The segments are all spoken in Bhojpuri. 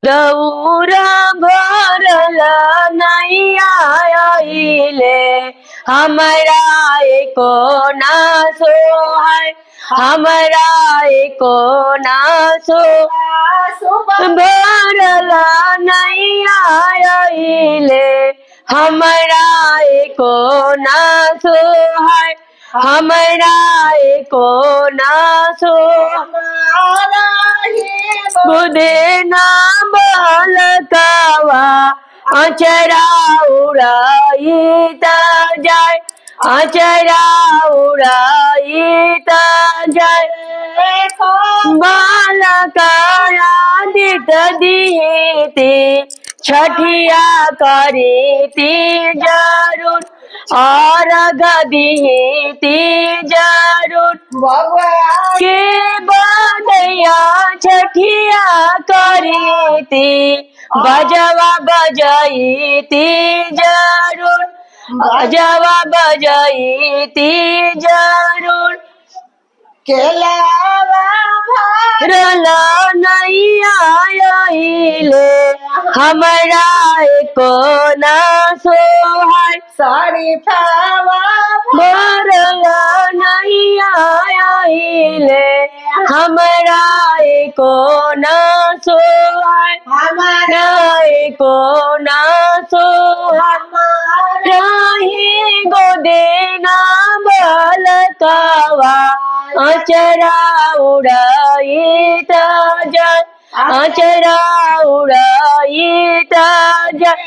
दौरा भरल नैया आइले हमरा एको ना सोहाय हमरा एको ना भरल नैया आइले हमरा एको ना सोहाय हमरा एको ना बुधे ना बालकवा अचरा उड़ाईता जाय अचरा उड़ाईता जाय बालकाया दित दीते छठिया करीती जरूर और गदीती जरूर के बदैया छठिया करीती बजवा बजाईती जरूर बजवा बजाईती जरूर भरल नैया आइले हमरा एको ना सोहाय भरल नैया आइले हमरा एको ना सोहाय हमरा एको ना सोहाय राही गोदे ना बालकवा अचरा उड़ाईता जाय अचरा उड़ाईता जाय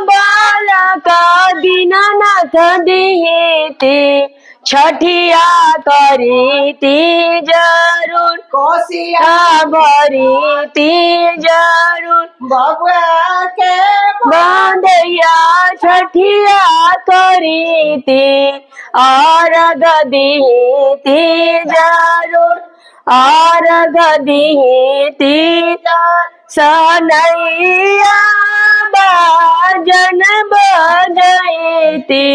बालका दीनानाथ दीते छठिया करीती जरूर कोसिया भरीती जरूर बबुआ के बांधैया छठिया करीती और गदीती जरूर और गदीती सनैया बाजन बजैती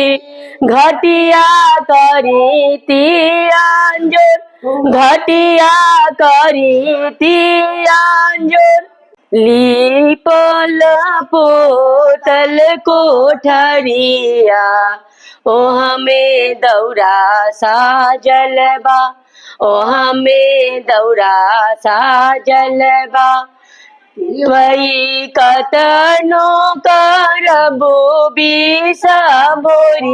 घटिया करीती अंजुर घटिया करीती अंजुर लीपल पोतल कोठरिया ओ हमें दौरा साजलबा ओ हमें दौरा साजलबा वही कतनो करबो बिसभोरी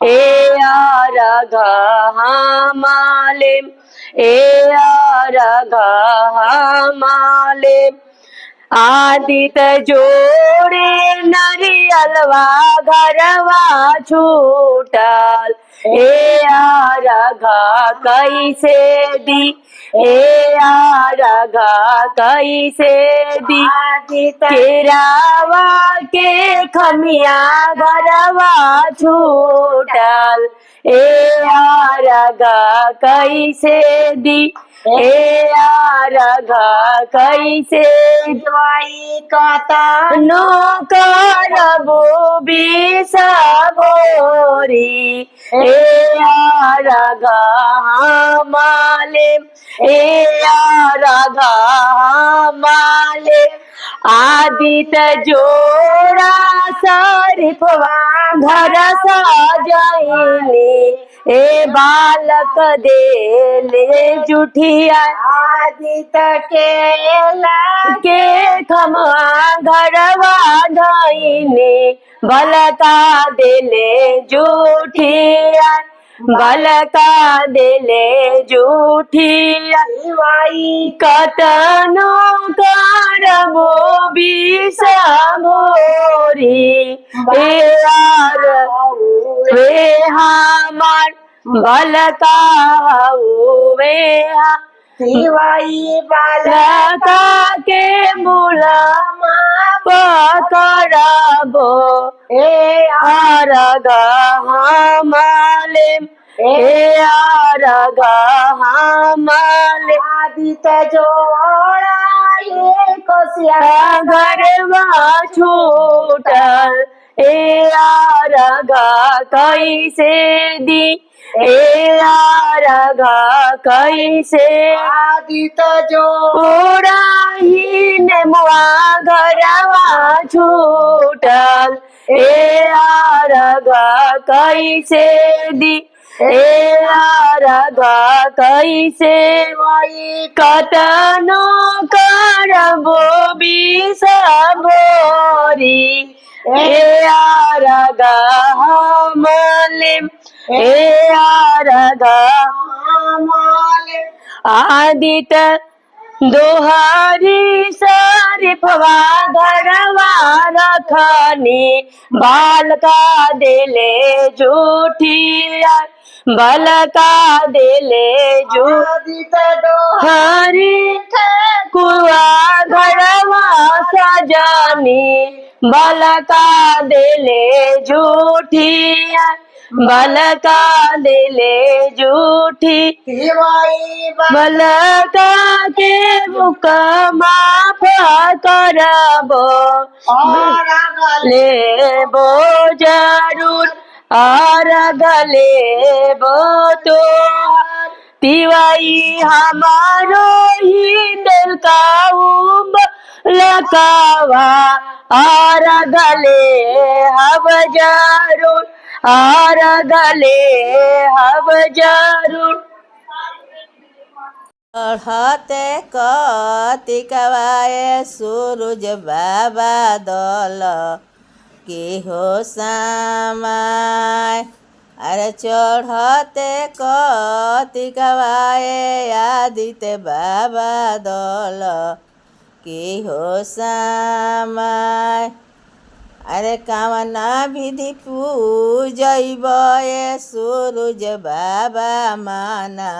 ए आरघा मालिम ए आरघा मालिम आदित जोड़े नरियलवा घरवा छूटल ए आरघा कैसे दी ए आरघा कैसे दी केरावा के खमिया घरवा छूटल ए आरघा कैसे दी ए आरघा कैसे द्वाई कतनो करबो बिसभोरी ए आरघा मालिम ए आरघा मालिम आदित जोड़ा शरीफवा घर सजाइले ए बालक दे ले जुठिया आदित के खमा घरवा धाइने बलका देले जुठिया बलका देले जुठिया कतनो करबो बिसभोरी ए आर वे हमार बलका वे शिवाई बालका के मुलामा पकड़बो ए आरघा मालिम ए आरघा मालिम आदित जोड़ा ये कोसिया घरवा छूटल ए आरघा कैसे दी ए आरघा कैसे आदित जोड़ा घरवा छूटल ए आरग कैसे दी ए आरग कैसे वही कतनो करबो बिसभोरी ए आरग हमले ए आरग हमले आदित दोहरी शरीफवा घरवा रखनी बालका दिले झूठिया बालका दिले आदित दोहरी कुआ घरवा सजनी बालका दिले झूठिया बालका दिले झूठी बालका के बुक माफ करबो लेबो जरूर और गलेबो तो तिवाई हमारो ही दिल का लकावा और गले हब जरूर और गले हब जरूर चढ़ते कतिकवाए सूरज बाबा दल के हो समाय अरे चढ़ते कतिकवाए आदित्य बाबा दल के हो समाय अरे कामना विधि पूजब ए सूरज बाबा माना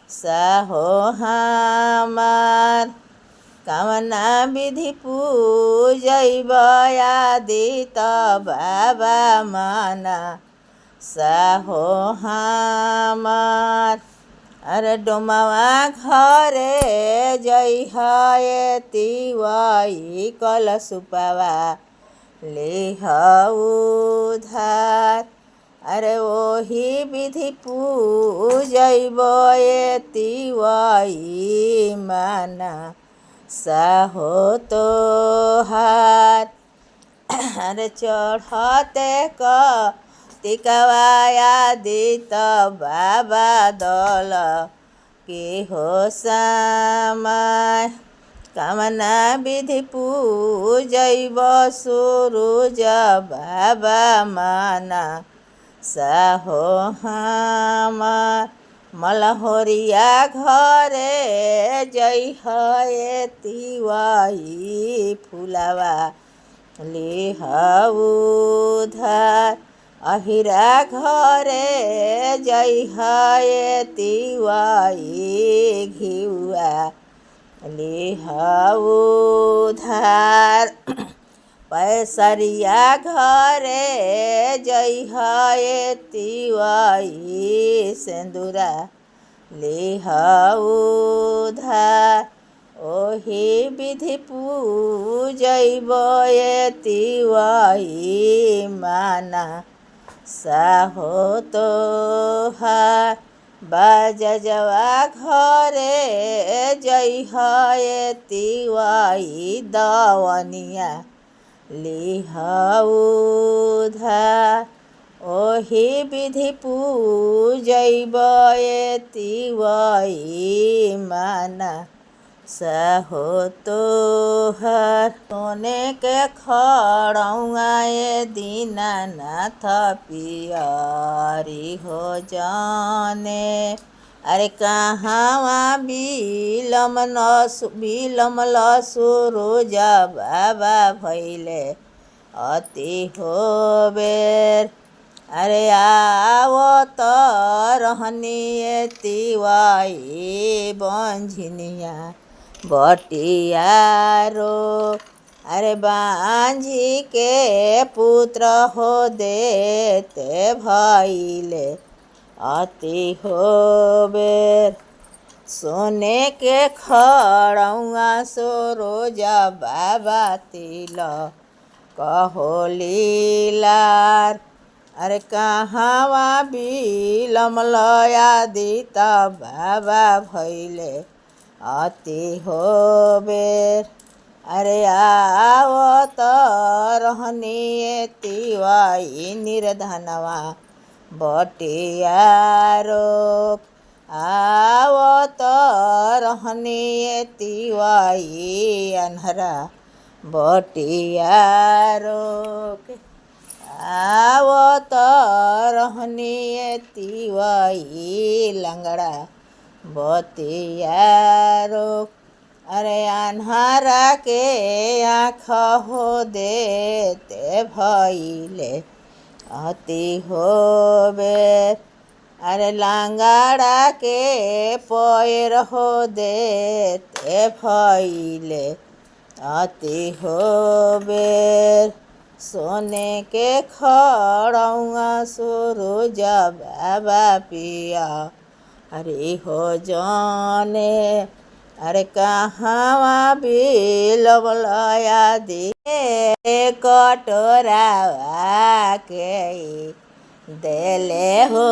साहो हमार कामना विधि पूजब आदित बाबा माना साहो हमार अरे डोमावा घरे जई है तिवाई कलशुपावा लेह उधार अरे वही विधि पूजब ए तिवाई माना साहो तोहार अरे चढ़ते कतिकवाया दित बाबा दल के हो समय कामना विधि पूजब सूरज बाबा माना साहो हमार मलहोरिया घरे जई है तिवाई फुलावा लेह उधार अहिरा घरे जई है तिवाई घिउआ लेह उधार पैसरिया घरे जई है तिवाई सेंदूरा लेह उधार ओही विधि पूजब ए तिवाई माना साहो तोहार बाजवा घरे जई है तिवाई दवनिया लेह उधार ओही विधि पूजब ए तिवाई माना साहो तोहार सोने के खड़ौआ ए दीनानाथ पियरी हो जाने अरे कहाँवा बिलमल सूरज बाबा भैले अति हो बेर अरे आओ तो रहनी तिवाई बंझनिया बटियारो अरे बांझी के पुत्र हो देते भैले अति हो बेर सोने के खड़ौआ सरोजा बाबा तिल कहो लीलार अरे कहाँवा बिलमलया दीता बाबा भैले अति हो बेर अरे आवत रहनी तिवाई निर्धनवा बटियारो आवत रहनी तिवाई अन्हरा बटियारो आवत रहनी तिवाई लंगड़ा बतियारो अरे अन्हारा के आँख हो देते भइले अति होबे अरे लांगड़ा के पैर हो देते भइले अति होबे सोने के खड़ौआ सूरज बाबा पिया अरे हो जाने अरे कहाँवा बिलवलया दिए कटोरावा के देले हो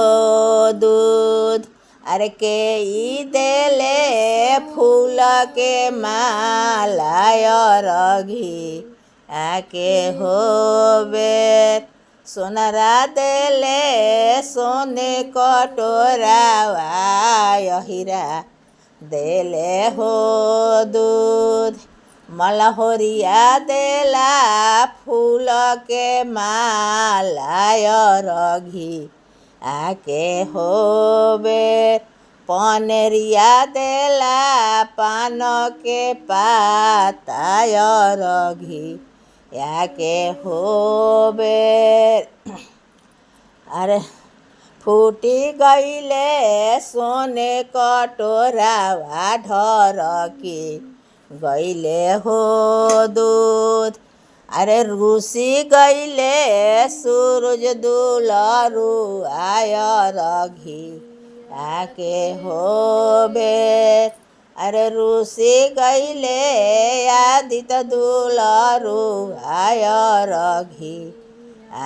दूध अरे के ई देले फूल के माला रघी आके होबे सोनरा देले सोने कटोरावा हीरा देले हो दूध मलहोरिया देला फूल के माला रघी आके होबे पनेरिया देला पान के पाता रघी याके होबे अरे फूटी गईले सोने कटोरावा ढरकी गईले हो दूध अरे रूसी गईले सूरज दुलरू आय रघी आके होबे अरे रूसी गईले आदित्य दुलरू आय रघी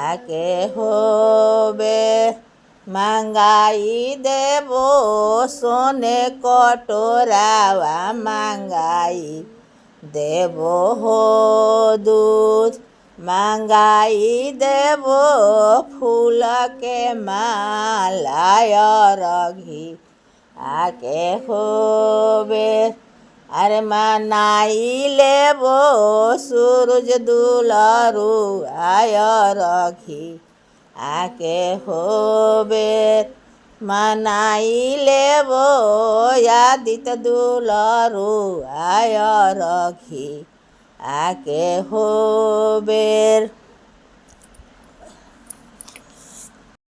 आके होबे महंगाई देबो सोने कटोरावा महंगाई देबो हो दूध महंगाई देबो फूल के माला रघी आके होबे अरे मनाई लेबो सूरज दुलरू आय रघी आके होबे मनाई लेबो आदित्य दुलरू आय रघी आके होबे।